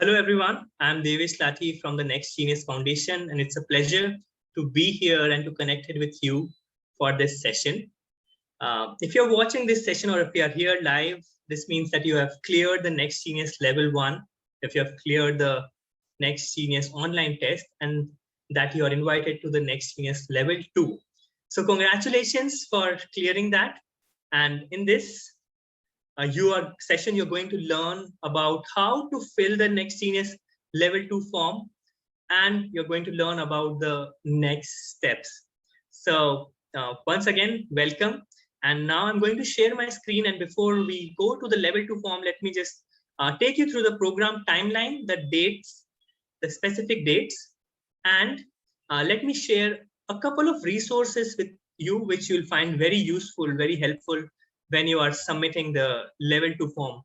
Hello, everyone. I'm Devesh Lathi from the Next Genius Foundation, and it's a pleasure to be here and to connect with you for this session. If you're watching this session or if you are here live, this means that you have cleared the Next Genius Level 1, if you have cleared the Next Genius online test, and that you are invited to the Next Genius Level 2. So congratulations for clearing that. And in this session, you're going to learn about how to fill the Next Genius Level 2 form, and you're going to learn about the next steps. So once again, welcome. And now I'm going to share my screen. And before we go to the Level 2 form, let me just take you through the program timeline, the dates, the specific dates, and let me share a couple of resources with you, which you'll find very useful, very helpful when you are submitting the Level 2 form.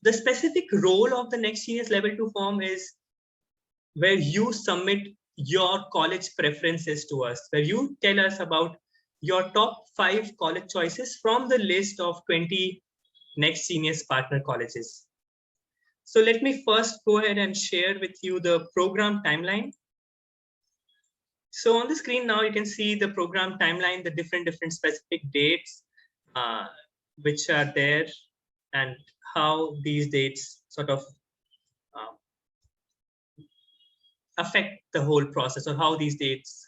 The specific role of the Next Genius Level 2 form is where you submit your college preferences to us, where you tell us about your top 5 college choices from the list of 20 Next Genius partner colleges. So let me first go ahead and share with you the program timeline. So on the screen now, you can see the program timeline, the different specific dates which are there, and how these dates sort of affect the whole process, or how these dates,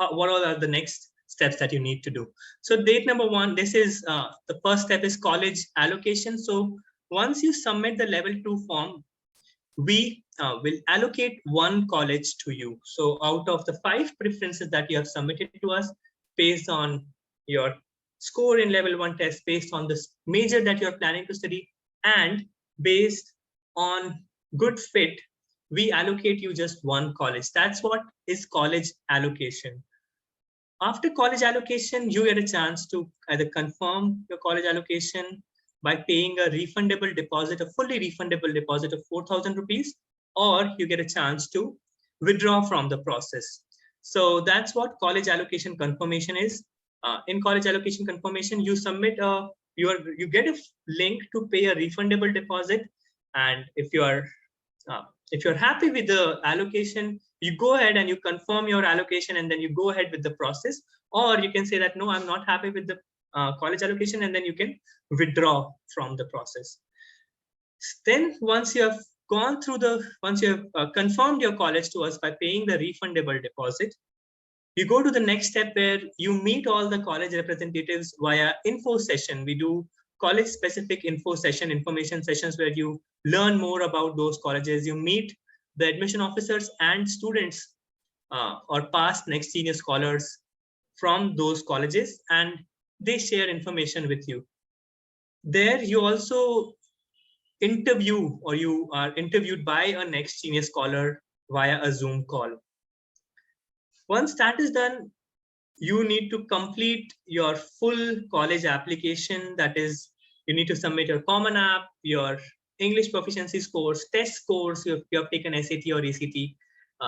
what are the next steps that you need to do. So date number 1, this is the first step is college allocation. So once you submit the Level 2 form, we will allocate one college to you. So out of the 5 preferences that you have submitted to us, based on your score in Level 1 test, based on the major that you're planning to study, and based on good fit, we allocate you just one college. That's what is college allocation. After college allocation, you get a chance to either confirm your college allocation by paying a refundable deposit, a fully refundable deposit of 4,000 rupees, or you get a chance to withdraw from the process. So that's what college allocation confirmation is. In college allocation confirmation, you submit you get a link to pay a refundable deposit, and if you're happy with the allocation, you go ahead and you confirm your allocation, and then you go ahead with the process. Or you can say that no, I'm not happy with the college allocation, and then you can withdraw from the process. Then once you have gone through once you have confirmed your college to us by paying the refundable deposit, you go to the next step where you meet all the college representatives via info session. We do college specific information sessions where you learn more about those colleges. You meet the admission officers and students or past Next Genius scholars from those colleges, and they share information with you. There you also interview, or you are interviewed by a Next Genius scholar via a Zoom call. Once that is done, you need to complete your full college application. That is, you need to submit your Common App, your English proficiency scores, test scores, you have taken SAT or ACT.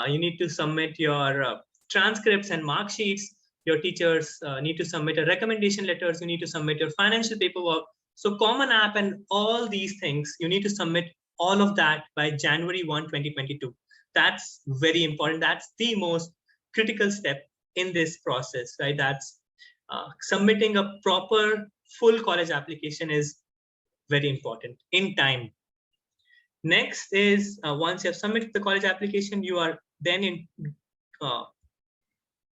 You need to submit your transcripts and mark sheets. Your teachers need to submit a recommendation letters. You need to submit your financial paperwork. So Common App and all these things, you need to submit all of that by January 1, 2022. That's very important. That's the most critical step in this process, right? That's submitting a proper full college application is very important in time. Next is once you have submitted the college application, you are then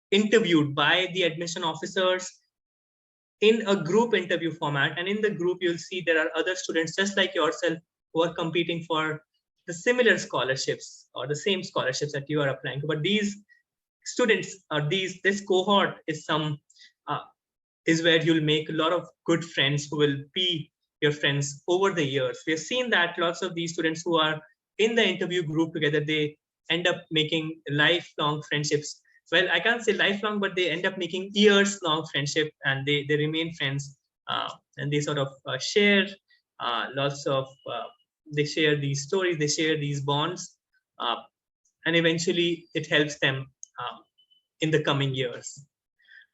interviewed by the admission officers in a group interview format. And in the group, you'll see there are other students just like yourself who are competing for the similar scholarships or the same scholarships that you are applying to. But these students, or this cohort is where you'll make a lot of good friends who will be your friends over the years. We have seen that lots of these students who are in the interview group together, they end up making lifelong friendships. Well, I can't say lifelong, but they end up making years-long friendship, and they remain friends, and they sort of share they share these stories, they share these bonds, and eventually it helps them in the coming years.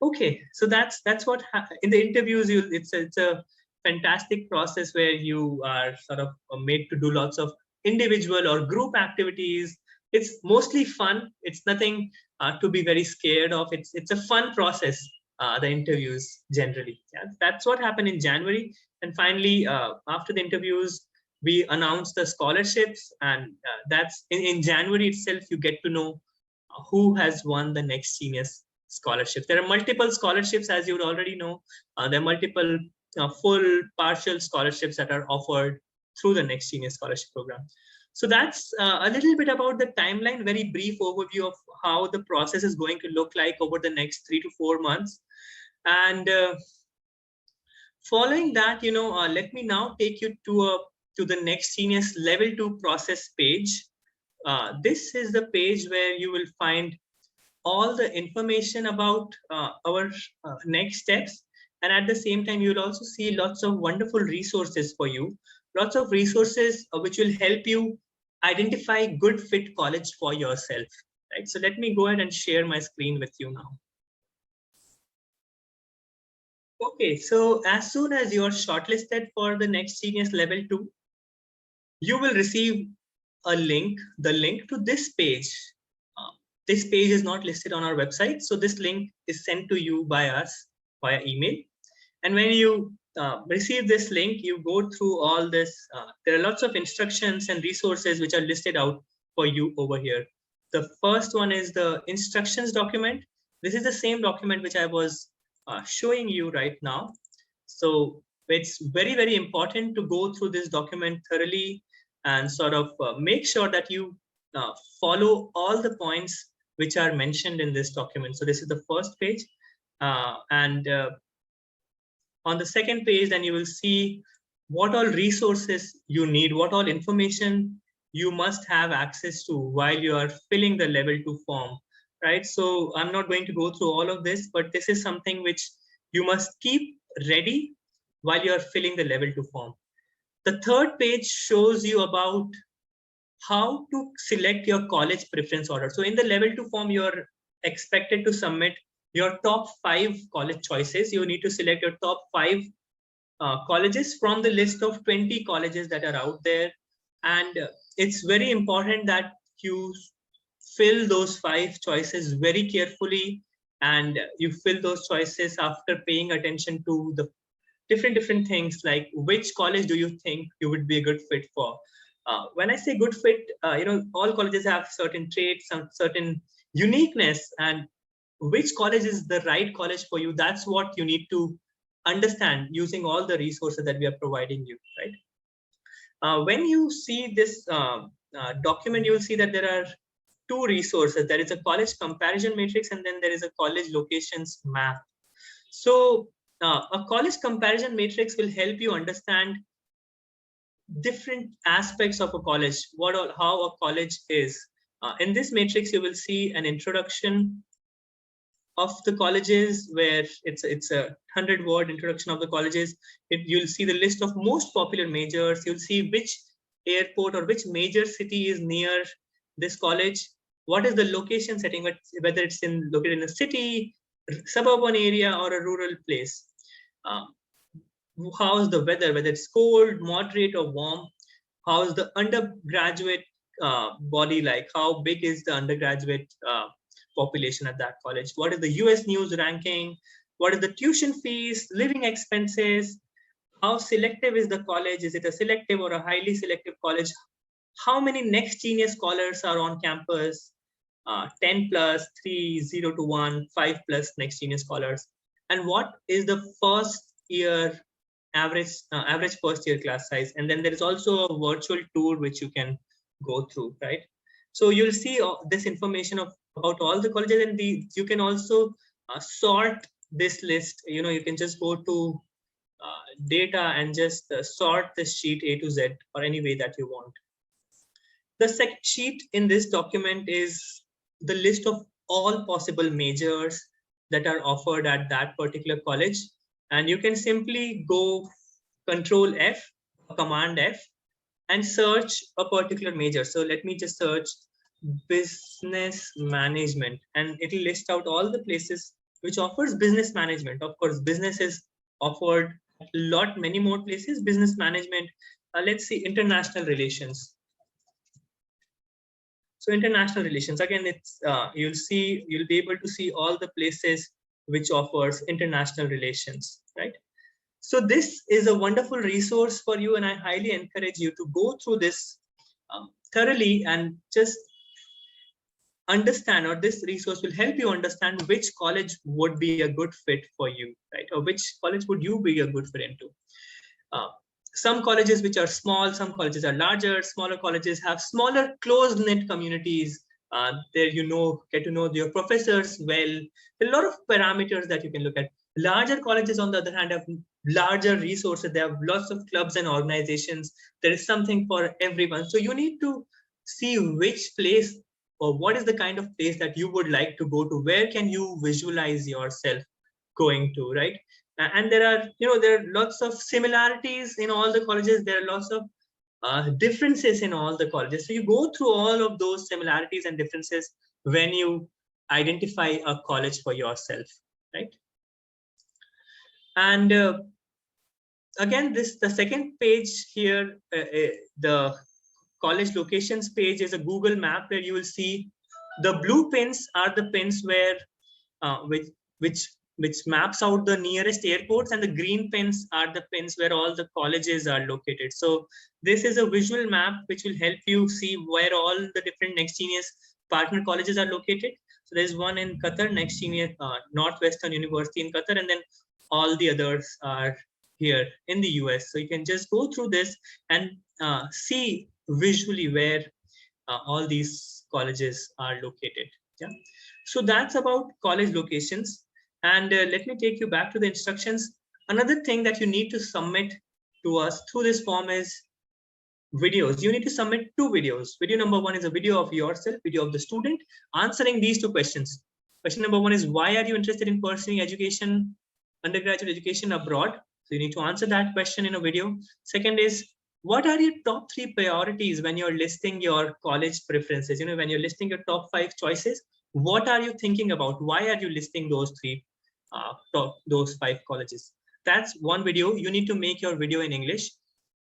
Okay, so that's what in the interviews. It's a fantastic process where you are sort of made to do lots of individual or group activities. It's mostly fun. It's nothing to be very scared of. It's a fun process, the interviews generally. Yeah, that's what happened in January. And finally, after the interviews, we announced the scholarships, and that's in January itself, you get to know who has won the next genius scholarship. There are multiple scholarships, as you would already know. There are multiple full, partial scholarships that are offered through the next genius scholarship program. So that's a little bit about the timeline, very brief overview of how the process is going to look like over the next 3 to 4 months. And following that, let me now take you to the next genius level 2 process page. This is the page where you will find all the information about our next steps. And at the same time, you'll also see lots of wonderful resources for you, lots of resources which will help you identify good fit college for yourself. Right? So let me go ahead and share my screen with you now. Okay, so as soon as you're shortlisted for the next genius level 2, you will receive a link, the link to this page. This page is not listed on our website, so this link is sent to you by us via email. And when you receive this link, you go through all this. There are lots of instructions and resources which are listed out for you over here. The first one is the instructions document. This is the same document which I was showing you right now. So it's very, very important to go through this document thoroughly and sort of make sure that you follow all the points which are mentioned in this document. So this is the first page. And on the second page, then you will see what all resources you need, what all information you must have access to while you are filling the level 2 form, right? So I'm not going to go through all of this, but this is something which you must keep ready while you are filling the level 2 form. The third page shows you about how to select your college preference order. So in the level 2 form, you're expected to submit your top 5 college choices. You need to select your top 5 colleges from the list of 20 colleges that are out there. And it's very important that you fill those 5 choices very carefully, and you fill those choices after paying attention to the different things, like which college do you think you would be a good fit for. When I say good fit, all colleges have certain traits, some certain uniqueness, and which college is the right college for you, that's what you need to understand using all the resources that we are providing you, right? When you see this document, you will see that there are 2 resources. There is a college comparison matrix, and then there is a college locations map. So a college comparison matrix will help you understand different aspects of a college, how a college is. In this matrix, you will see an introduction of the colleges, where it's a 100-word introduction of the colleges. You'll see the list of most popular majors. You'll see which airport or which major city is near this college. What is the location setting, whether it's located in a city, suburban area, or a rural place. How's the weather, whether it's cold, moderate, or warm. How's the undergraduate body like? How big is the undergraduate population at that college? What is the US News ranking? What is the tuition fees, living expenses? How selective is the college? Is it a selective or a highly selective college? How many next genius scholars are on campus? 10 plus, 3, 0 to 1, 5 plus next genius scholars. And what is the first year average first year class size? And then there is also a virtual tour which you can go through, right? So you'll see this information about all the colleges, and you can also sort this list. You can just go to data and just sort the sheet A to Z, or any way that you want. The second sheet in this document is the list of all possible majors that are offered at that particular college. And you can simply go Control F, Command F, and search a particular major. So let me just search business management, and it will list out all the places which offers business management. Of course, business is offered many more places. Business management, let's see, international relations. So international relations, again, it's you'll be able to see all the places which offers international relations, right? So this is a wonderful resource for you, and I highly encourage you to go through this thoroughly and just understand, or this resource will help you understand which college would be a good fit for you, right? Or which college would you be a good fit into. Uh, some colleges which are small, some colleges are larger. Smaller colleges have smaller closed-knit communities. There get to know your professors well. There are a lot of parameters that you can look at. Larger colleges, on the other hand, have larger resources. They have lots of clubs and organizations. There is something for everyone. So you need to see which place, or what is the kind of place that you would like to go to. Where can you visualize yourself going to, right? And there are lots of similarities in all the colleges. There are lots of differences in all the colleges. So you go through all of those similarities and differences when you identify a college for yourself, right? And again, the second page here, the college locations page, is a Google map where you will see the blue pins are the pins where which maps out the nearest airports, and the green pins are the pins where all the colleges are located. So this is a visual map which will help you see where all the different next genius partner colleges are located. So there's one in Qatar, next genius Northwestern University in Qatar, and then all the others are here in the US. So you can just go through this and see visually where all these colleges are located. Yeah. So that's about college locations. And let me take you back to the instructions. Another thing that you need to submit to us through this form is videos. You need to submit 2 videos. Video number 1 is a video of yourself, video of the student, answering these 2 questions. Question number 1 is, why are you interested in pursuing education, undergraduate education abroad? So you need to answer that question in a video. Second is, what are your top 3 priorities when you're listing your college preferences? When you're listing your top 5 choices, what are you thinking about? Why are you listing those 5 colleges? That's one video. You need to make your video in English.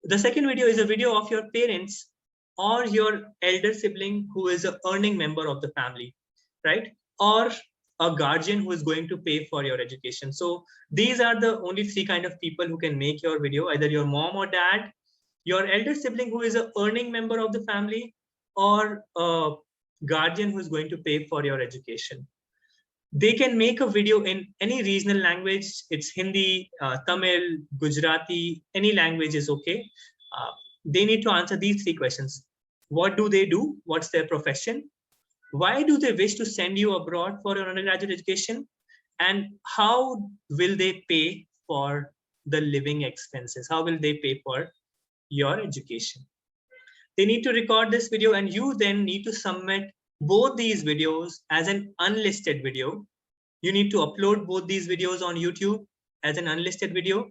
The second video is a video of your parents or your elder sibling who is an earning member of the family, right? Or a guardian who is going to pay for your education. So these are the only 3 kind of people who can make your video, either your mom or dad, your elder sibling who is an earning member of the family, or a guardian who is going to pay for your education. They can make a video in any regional language. It's Hindi, Tamil, Gujarati, any language is okay. They need to answer these 3 questions. What do they do? What's their profession? Why do they wish to send you abroad for your undergraduate education? And how will they pay for the living expenses? How will they pay for your education? They need to record this video, and you then need to submit both these videos as an unlisted video. You need to upload both these videos on YouTube as an unlisted video,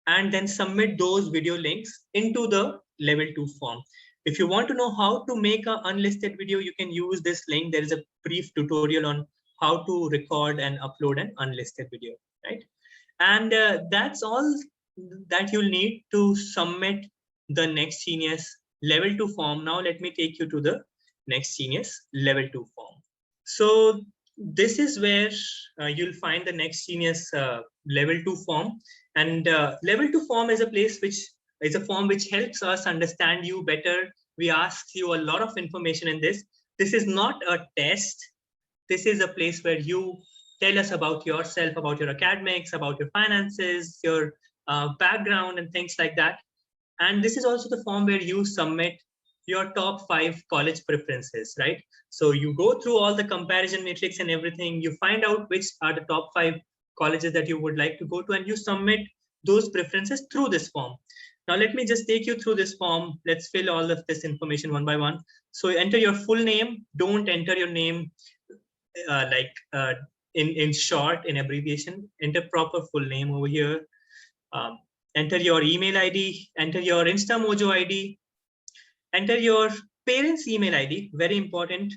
and then submit those video links into the level 2 form. If you want to know how to make an unlisted video, you can use this link. There is a brief tutorial on how to record and upload an unlisted video, right? And that's all that you'll need to submit the Next Genius level 2 form. Now let me take you to the Next Genius level 2 form. So this is where you'll find the Next Genius level 2 form. And level 2 form is a place which is a form which helps us understand you better. We ask you a lot of information in this. This is not a test. This is a place where you tell us about yourself, about your academics, about your finances, your background, and things like that. And this is also the form where you submit your top 5 college preferences, right? So you go through all the comparison matrix and everything. You find out which are the top 5 colleges that you would like to go to, and you submit those preferences through this form. Now, let me just take you through this form. Let's fill all of this information one by one. So enter your full name. Don't enter your name in short, in abbreviation. Enter proper full name over here. Enter your email ID. Enter your InstaMojo ID. Enter your parents' email ID. Very important.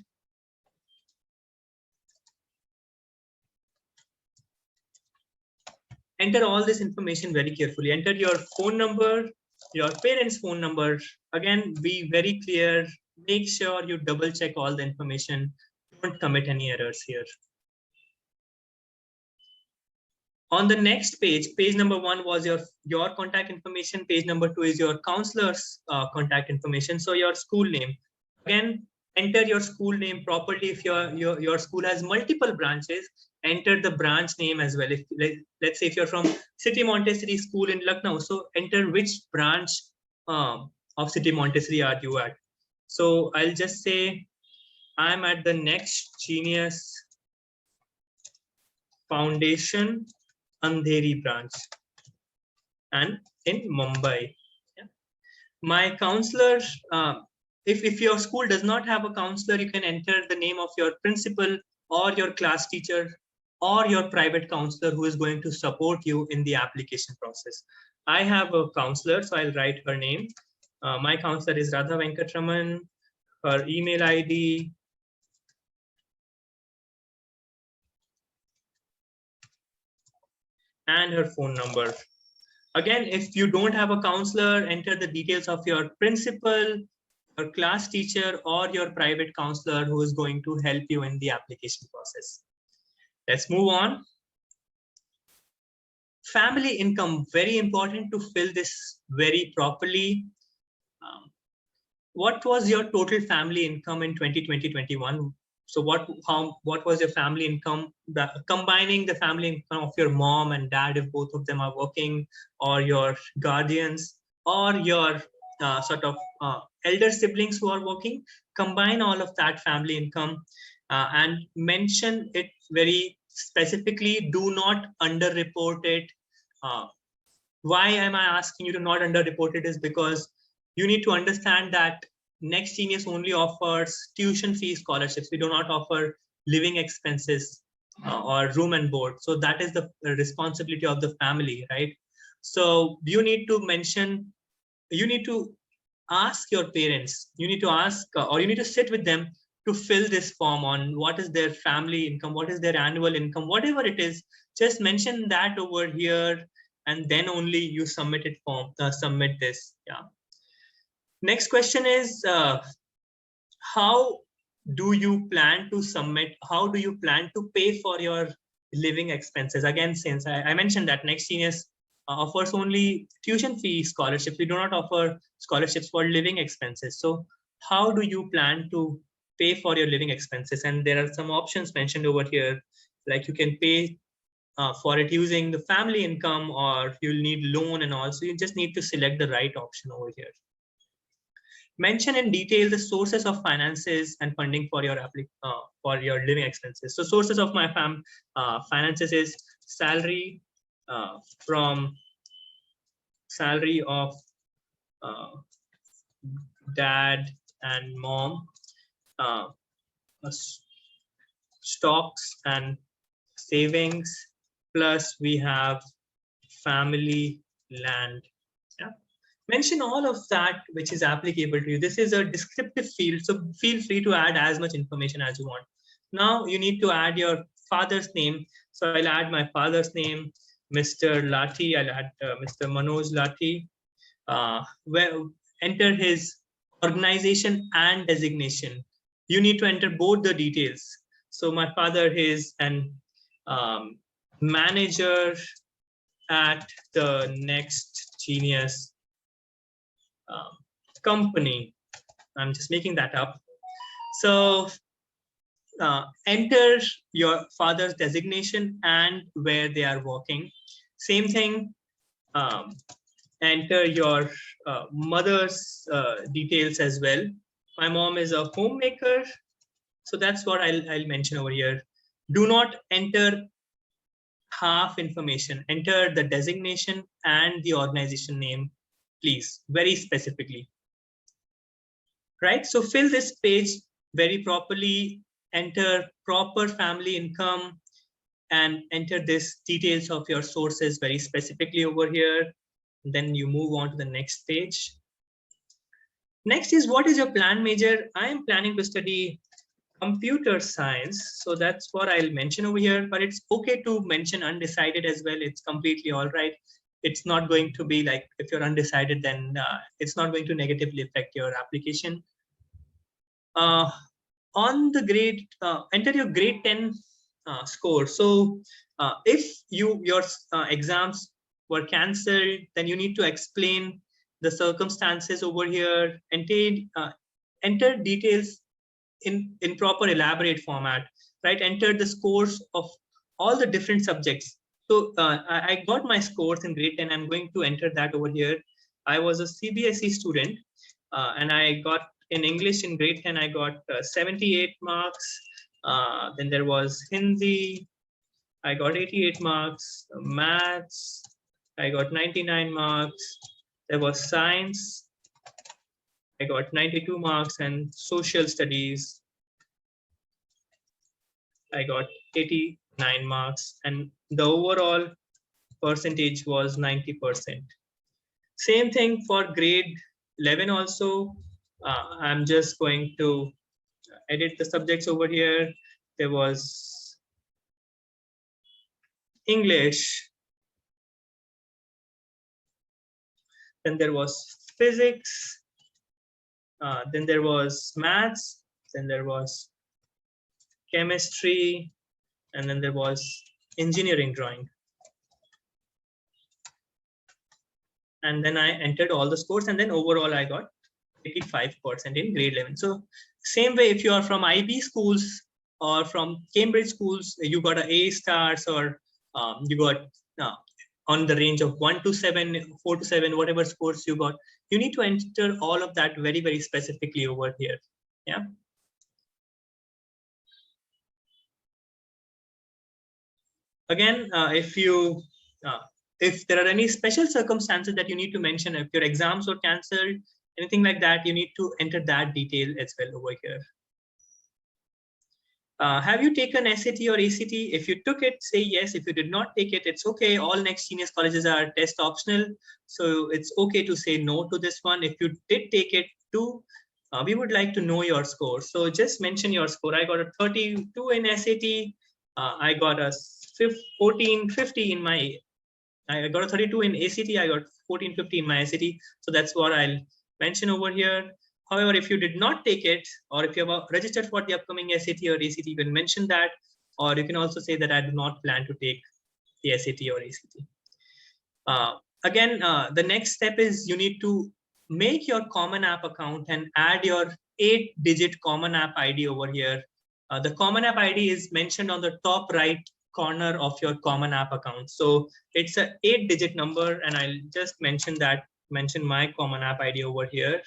Enter all this information very carefully. Enter your phone number, your parents' phone number. Again, be very clear. make sure you double check all the information. Don't commit any errors here. On the next page, page number 1 was your contact information. Page number 2 is your counselor's contact information. So your school name. Again, enter your school name properly. If your school has multiple branches, enter the branch name as well. If let's say if you're from City Montessori School in Lucknow, so enter which branch of City Montessori are you at. So I'll just say I'm at the Next Genius Foundation Andheri branch and in Mumbai. Yeah. My counselor, if your school does not have a counselor, you can enter the name of your principal or your class teacher or your private counselor who is going to support you in the application process. I have a counselor, so I'll write her name. My counselor is Radha Venkatraman. Her email ID and her phone number. Again, if you don't have a counselor, enter the details of your principal, your class teacher, or your private counselor who is going to help you in the application process. Let's move on. Family income, very important to fill this very properly. What was your total family income in 2020-21? So what was your family income, combining the family income of your mom and dad, if both of them are working, or your guardians, or your elder siblings who are working, combine all of that family income and mention it very specifically. Do not underreport it. Why am I asking you to not underreport it is because you need to understand that Next Genius only offers tuition fee scholarships. We do not offer living expenses or room and board. So that is the responsibility of the family, right? So you need to mention, you need to ask your parents, you need to ask or you need to sit with them to fill this form on what is their family income, what is their annual income, whatever it is, just mention that over here, and then only you submit it form, submit this. Yeah. Next question is, how do you plan to submit? How do you plan to pay for your living expenses? Again, since I mentioned that Next Genius offers only tuition fee scholarships, we do not offer scholarships for living expenses. So how do you plan to pay for your living expenses? And there are some options mentioned over here, like you can pay for it using the family income, or you'll need loan and all. So you just need to select the right option over here. Mention in detail the sources of finances and funding for your living expenses. So sources of my finances is salary from salary of dad and mom, stocks and savings, plus we have family land. Yeah. Mention all of that which is applicable to you. This is a descriptive field, so feel free to add as much information as you want. Now you need to add your father's name. So I'll add my father's name, Mr. Lathi. I'll add Mr. Manoj Lathi. Enter his organization and designation. You need to enter both the details. So my father is an manager at the Next Genius company. I'm just making that up. So enter your father's designation and where they are working. Same thing, enter your mother's details as well. My mom is a homemaker, so that's what I'll mention over here. Do not enter half information. Enter the designation and the organization name, please, very specifically. Right, so fill this page very properly, enter proper family income, and enter this details of your sources very specifically over here. Then you move on to the next page. Next is, what is your plan major? I am planning to study computer science, so that's what I'll mention over here, but it's okay to mention undecided as well. It's completely all right. It's not going to be like, if you're undecided, then it's not going to negatively affect your application. On the grade, enter your grade 10 score. So if your exams were cancelled, then you need to explain the circumstances over here, and enter details in proper elaborate format, right? Enter the scores of all the different subjects. So I got my scores in grade 10. I'm going to enter that over here. I was a CBSE student, and I got in English in grade 10, I got 78 marks. Then there was Hindi, I got 88 marks. Maths, I got 99 marks. There was science, I got 92 marks, and social studies, I got 89 marks, and the overall percentage was 90%. Same thing for grade 11 also. I'm just going to edit the subjects over here. There was English, then there was physics, then there was maths, then there was chemistry, and then there was engineering drawing. And then I entered all the scores, and then overall I got 85% in grade 11. So same way, if you are from IB schools or from Cambridge schools, you got A stars, or you got on the range of 1 to 7, 4 to 7, whatever scores you got, you need to enter all of that very, very specifically over here. Yeah. Again, if there are any special circumstances that you need to mention, if your exams were cancelled, anything like that, you need to enter that detail as well over here. Have you taken SAT or ACT? If you took it, say yes. If you did not take it, it's okay. All next genius colleges are test optional, so it's okay to say no to this one. If you did take it too, we would like to know your score. So just mention your score. I got a 32 in SAT. I got a 1450 in my. I got a 32 in ACT. I got 1450 in my SAT. So that's what I'll mention over here. However, if you did not take it, or if you have registered for the upcoming SAT or ACT, you can mention that, or you can also say that I do not plan to take the SAT or ACT. Again, the next step is you need to make your Common App account and add your 8-digit Common App ID over here. The Common App ID is mentioned on the top right corner of your Common App account. So it's an 8-digit number, and I'll just mention my Common App ID over here.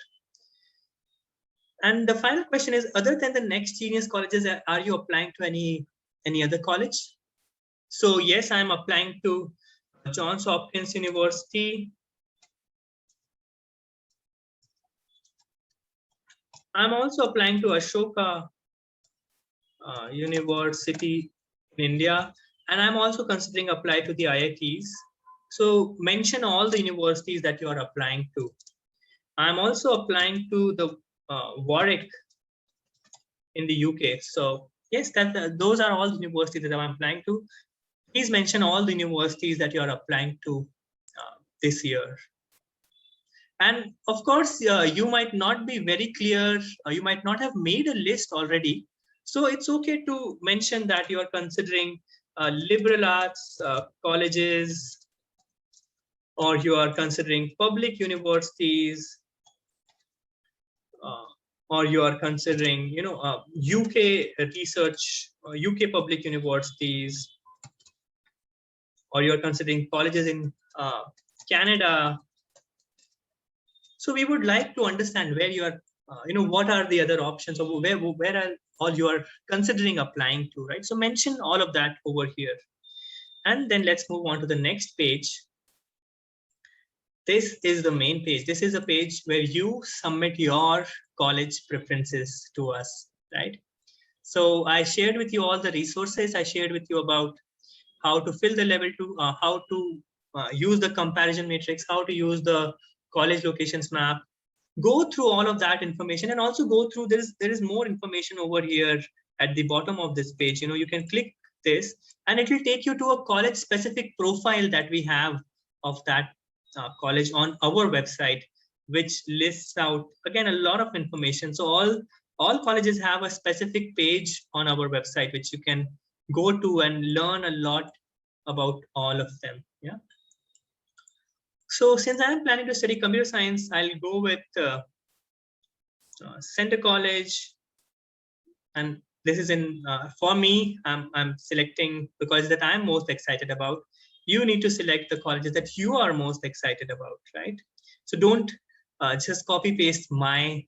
And the final question is, other than the next genius colleges, are you applying to any other college? So yes, I'm applying to Johns Hopkins University. I'm also applying to Ashoka University in India, and I'm also considering apply to the IITs. So mention all the universities that you are applying to. I'm also applying to the Warwick in the UK. So yes, those are all the universities that I'm applying to. Please mention all the universities that you are applying to this year. And of course, you might not be very clear. You might not have made a list already. So it's okay to mention that you are considering liberal arts colleges, or you are considering public universities, or you are considering, UK research, UK public universities, or you are considering colleges in Canada. So we would like to understand where you are, what are the other options, or where are all you are considering applying to, right? So mention all of that over here. And then let's move on to the next page. This is the main page. This is a page where you submit your college preferences to us, right? So I shared with you all the resources. I shared with you about how to fill the level 2, how to use the comparison matrix, how to use the college locations map. Go through all of that information, and also go through there is more information over here at the bottom of this page. You can click this, and it will take you to a college specific profile that we have of that college on our website, which lists out again a lot of information. So all all colleges have a specific page on our website, which you can go to and learn a lot about all of them. Yeah. So since I'm planning to study computer science, I'll go with Center College. And this is in, for me, I'm selecting because that I'm most excited about. You need to select the colleges that you are most excited about, right? So don't just copy paste my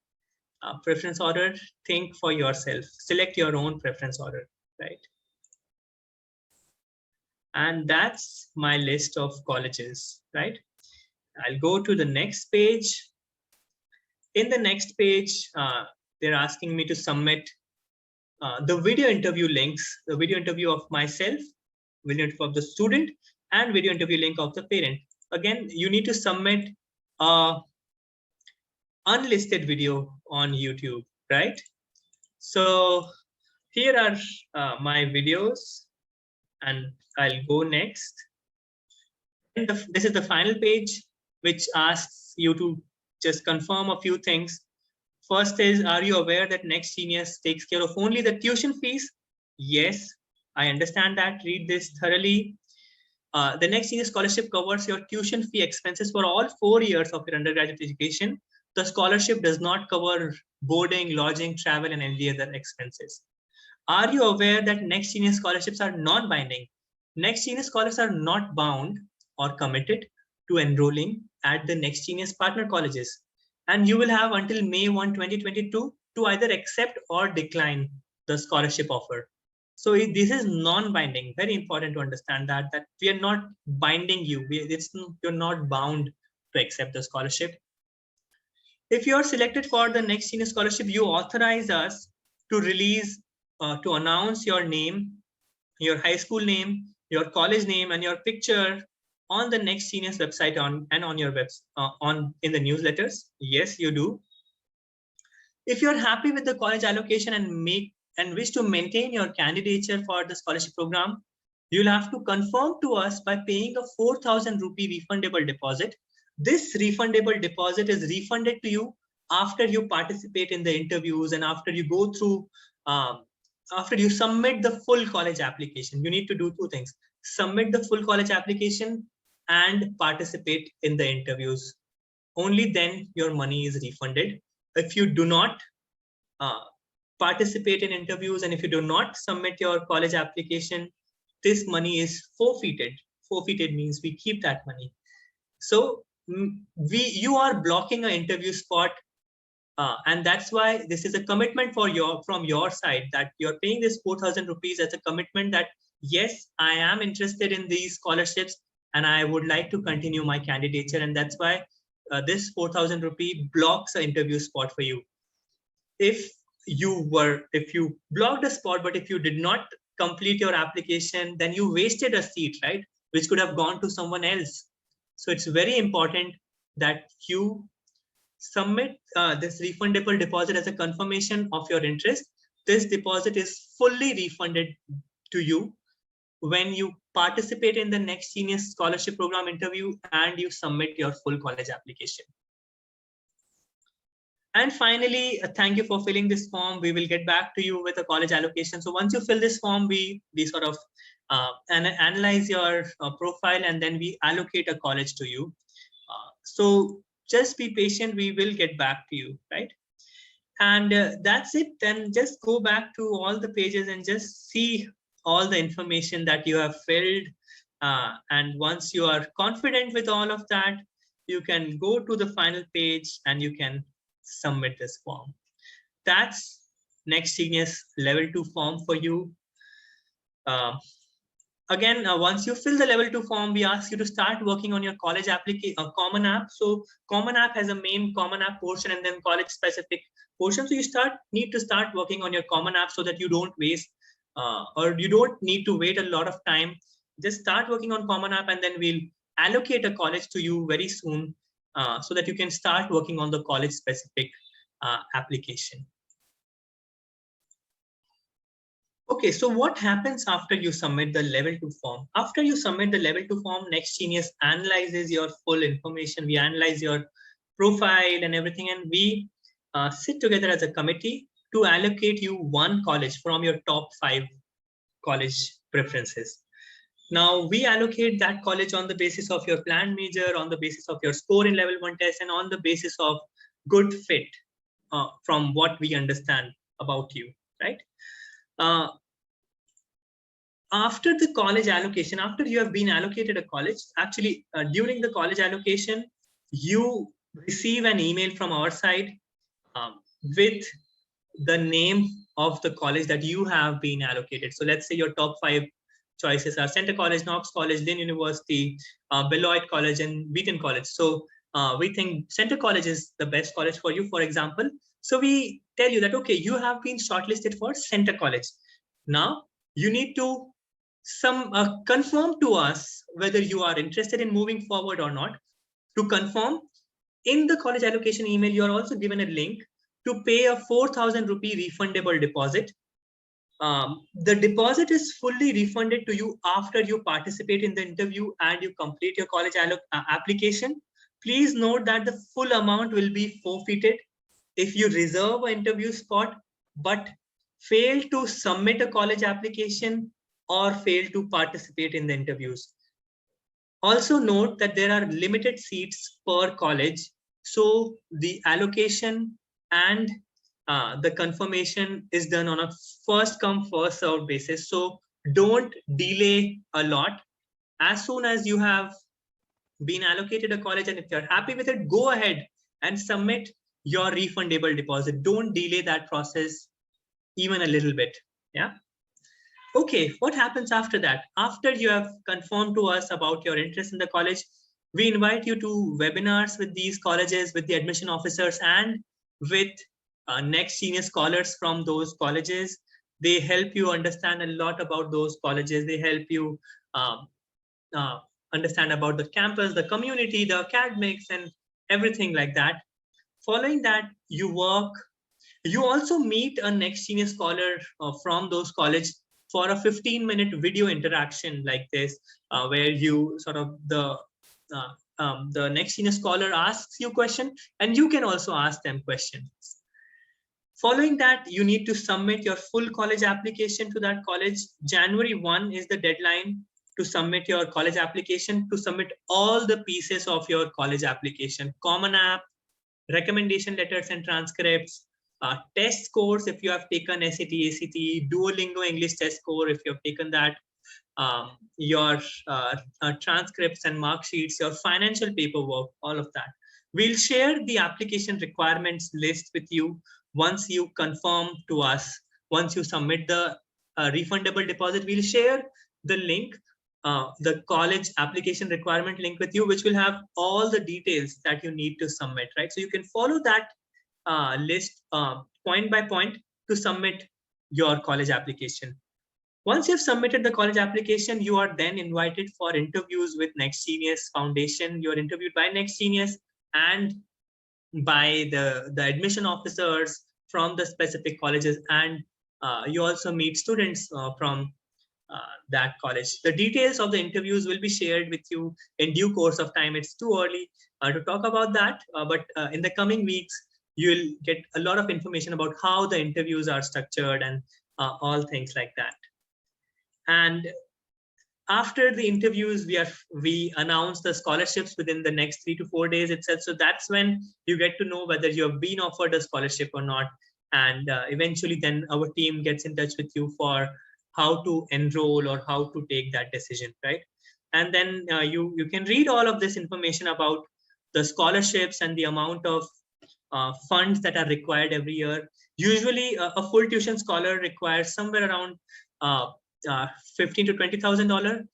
preference order. Think for yourself, select your own preference order, right? And that's my list of colleges, right? I'll go to the next page. In the next page, they're asking me to submit the video interview links, the video interview of myself, video interview of the student, and video interview link of the parent. Again, you need to submit unlisted video on YouTube, right? So here are my videos, and I'll go next. And this is the final page, which asks you to just confirm a few things. First is, are you aware that Next Genius takes care of only the tuition fees? Yes, I understand that. Read this thoroughly. The Next Genius scholarship covers your tuition fee expenses for all 4 years of your undergraduate education. The scholarship does not cover boarding, lodging, travel, and any other expenses. Are you aware that Next Genius scholarships are non-binding? Next Genius scholars are not bound or committed to enrolling at the Next Genius partner colleges. And you will have until May 1, 2022 to either accept or decline the scholarship offer. So this is non-binding. Very important to understand that we are not binding you. You're not bound to accept the scholarship. If you are selected for the Next Genius scholarship, you authorize us to release, to announce your name, your high school name, your college name, and your picture on the Next Genius website and on your website in the newsletters. Yes, you do. If you're happy with the college allocation and wish to maintain your candidature for the scholarship program, you'll have to confirm to us by paying a 4,000 rupee refundable deposit. This refundable deposit is refunded to you after you participate in the interviews and after you go through, after you submit the full college application. You need to do two things: submit the full college application and participate in the interviews. Only then your money is refunded. If you do not participate in interviews and if you do not submit your college application, this money is forfeited. Forfeited means we keep that money. So you are blocking an interview spot, and that's why this is a commitment from your side, that you're paying this 4,000 rupees as a commitment that yes, I am interested in these scholarships and I would like to continue my candidature, and that's why this 4,000 rupee blocks an interview spot for you. If you blocked a spot, but if you did not complete your application, then you wasted a seat, right? Which could have gone to someone else. So it's very important that you submit this refundable deposit as a confirmation of your interest. This deposit is fully refunded to you when you participate in the Next Genius scholarship program interview and you submit your full college application. And finally, thank you for filling this form. We will get back to you with a college allocation. So once you fill this form, we sort of analyze your profile, and then we allocate a college to you. So just be patient. We will get back to you, right? And that's it. Then just go back to all the pages and just see all the information that you have filled. And once you are confident with all of that, you can go to the final page and you can submit this form. That's Next Genius level 2 form for you. Again, once you fill the level 2 form, we ask you to start working on your college application, Common App. So Common App has a main Common App portion and then college specific portion. So you need to start working on your Common App so that you don't waste or you don't need to wait a lot of time. Just start working on Common App, and then we'll allocate a college to you very soon so that you can start working on the college specific application. Okay, so what happens after you submit the level 2 form? After you submit the level 2 form, Next Genius analyzes your full information. We analyze your profile and everything, and we sit together as a committee to allocate you one college from your top 5 college preferences. Now, we allocate that college on the basis of your planned major, on the basis of your score in level 1 test, and on the basis of good fit from what we understand about you, right? After the college allocation, after you have been allocated a college, actually during the college allocation, you receive an email from our side with the name of the college that you have been allocated. So let's say your top 5 choices are Center College, Knox College, Lynn University, Beloit College, and Wheaton College. So we think Center College is the best college for you, for example. So we tell you that, okay, you have been shortlisted for Center College. Now you need to confirm to us whether you are interested in moving forward or not. To confirm, in the college allocation email, you are also given a link to pay a 4,000 rupee refundable deposit. The deposit is fully refunded to you after you participate in the interview and you complete your college application. Please note that the full amount will be forfeited if you reserve an interview spot but fail to submit a college application or fail to participate in the interviews. Also note that there are limited seats per college, so the allocation and the confirmation is done on a first come first served basis. So don't delay a lot. As soon as you have been allocated a college and if you're happy with it, go ahead and submit your refundable deposit. Don't delay that process even a little bit. Yeah. Okay, what happens after that? After you have confirmed to us about your interest in the college, we invite you to webinars with these colleges, with the admission officers, and with next senior scholars from those colleges. They help you understand a lot about those colleges. They help you understand about the campus, the community, the academics, and everything like that. Following that, you work. You also meet a next senior scholar from those colleges for a 15-minute video interaction like this, where you sort of the next senior scholar asks you a question and you can also ask them questions. Following that, you need to submit your full college application to that college. January 1 is the deadline to submit your college application, to submit all the pieces of your college application: Common App, recommendation letters and transcripts, test scores if you have taken SAT, ACT, Duolingo English test score if you have taken that, your transcripts and mark sheets, your financial paperwork, all of that. We'll share the application requirements list with you once you confirm to us. Once you submit the refundable deposit, we'll share the link, the college application requirement link with you, which will have all the details that you need to submit, right? So you can follow that list point by point to submit your college application. Once you've submitted the college application, you are then invited for interviews with Next Genius Foundation. You're interviewed by Next Genius and by the admission officers from the specific colleges, and you also meet students from that college. The details of the interviews will be shared with you in due course of time. It's too early to talk about that, but in the coming weeks, you'll get a lot of information about how the interviews are structured and all things like that. And after the interviews, we announce the scholarships within the next 3 to 4 days itself. So that's when you get to know whether you have been offered a scholarship or not. And eventually then our team gets in touch with you for how to enroll or how to take that decision, right? And then you can read all of this information about the scholarships and the amount of funds that are required every year. Usually a full tuition scholar requires somewhere around $15,000 to $20,000.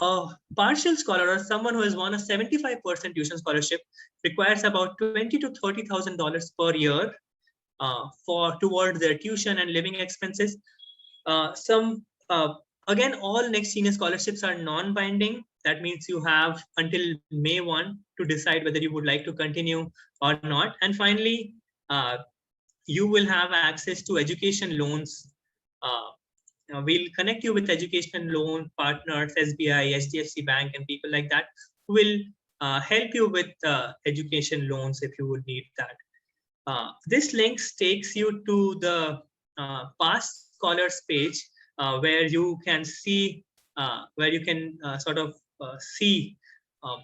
A partial scholar or someone who has won a 75% tuition scholarship requires about $20,000 to $30,000 per year towards their tuition and living expenses. Again, all Next Genius scholarships are non-binding. That means you have until May 1 to decide whether you would like to continue or not. And finally, you will have access to education loans. We'll connect you with education loan partners, SBI, HDFC Bank, and people like that who will help you with education loans if you would need that. This links takes you to the past scholars page, where you can see, sort of see uh,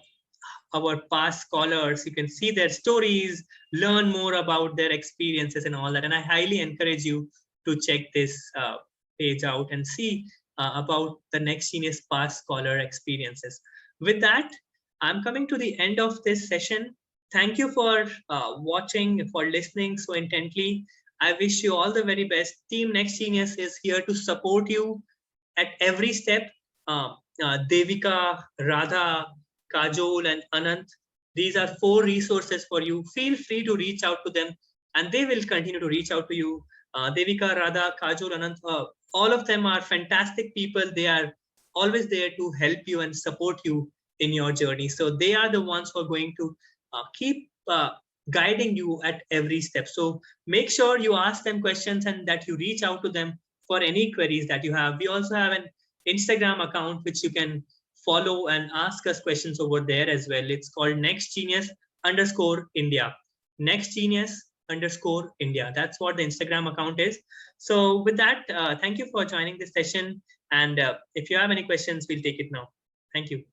our past scholars. You can see their stories, learn more about their experiences and all that. And I highly encourage you to check this page out and see about the Next Genius past scholar experiences. With that, I'm coming to the end of this session. Thank you for watching, for listening so intently. I wish you all the very best. Team Next Genius is here to support you at every step. Devika, Radha, Kajol, and Anant, these are 4 resources for you. Feel free to reach out to them, and they will continue to reach out to you. Devika, Radha, Kajol, Anant, all of them are fantastic people. They are always there to help you and support you in your journey. So they are the ones who are going to keep guiding you at every step. So make sure you ask them questions and that you reach out to them for any queries that you have. We also have an Instagram account which you can follow and ask us questions over there as well. It's called nextgenius_India. Nextgenius_India. That's what the Instagram account is. So with that, thank you for joining this session. And if you have any questions, we'll take it now. Thank you.